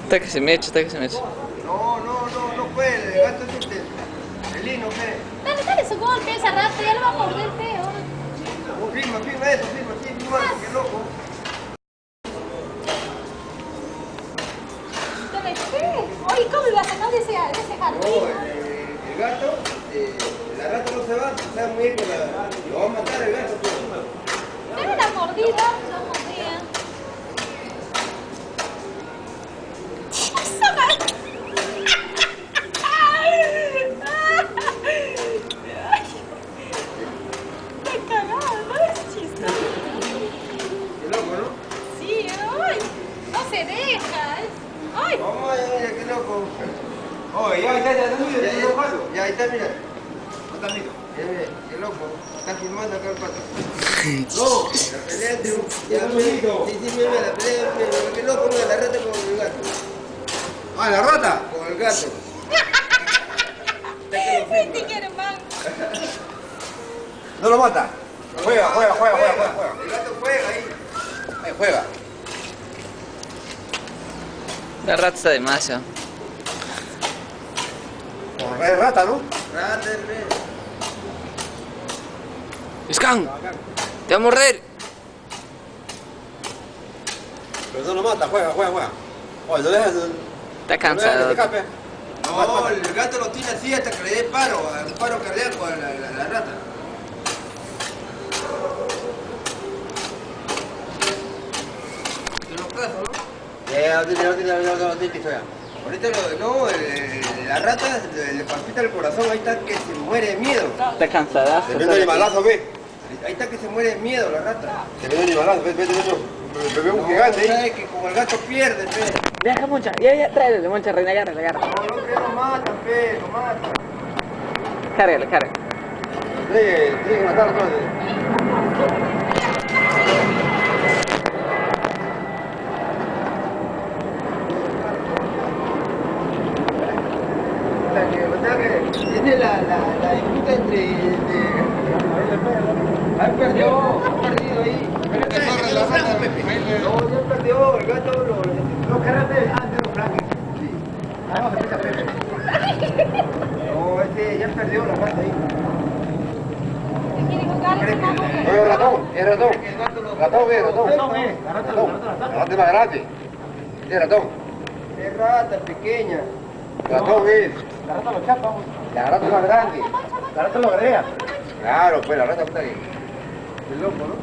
Está que se me echa, está que se me echa. No puede, el gato es el lino, ¿qué? Dale su golpe esa rata, ya lo va a morder feo. Firma eso, firma, qué loco. Dale, ¿qué? Oye, ¿cómo lo vas a sacar de ese jardín? No, el gato, la rata no se va, sabe muy bien que lo va a matar el gato. Dale la mordida, la mordida. Está cagado, ¿no? Es chistoso. Qué loco, ¿no? Sí, ay, no se deja. Ay. Vamos, mira, qué loco. Oye, ya está, ya ahí está, mira. Mira, qué loco. Está filmando acá el pato. No, la pelea entre un... Sí, mira, la pelea, mira, qué loco, mira, la rata con el gato. Ah, ¿la rata? Con el gato. Este hermano. No lo mata. Juega. El gato juega ahí. Ahí juega. La rata está demasiado. Es rata, ¿no? Rata, el rey. ¡Scan! ¡Te va a morder! Pero no lo mata, juega. Oye, no dejas... Está cansado. No, el gato lo tiene así hasta que le dé paro, un paro cardíaco a la rata. ¿Te lo caso, no? Ya, no tiene que Ahorita la rata le palpita el corazón, ahí está que se muere de miedo. Está cansada. Se vende animalazo, ve. Ahí está que se muere de miedo la rata. Se vende animalazo, ve, ve un gigante ahí. Sabe que como el gato pierde, pe. Deja, Moncha, ya, tráele, Moncha, reina, agárrale. No, que lo matan, pe, lo matan. Cárgale. Tiene que matar a todos. O sea que tiene la disputa entre... Ahí perdió, ha perdido ahí. No, ya perdió, el gato No, carate antes los flanques. Sí. No, ya perdió la rata ahí. ¿Qué quiere jugar? Oye, ratón. La rata es más grande. Es ratón. Es rata pequeña. Ratón es. La rata lo chapa. La rata es más grande. La rata lo agrea. Claro, pues la rata está ahí. Qué loco, ¿no?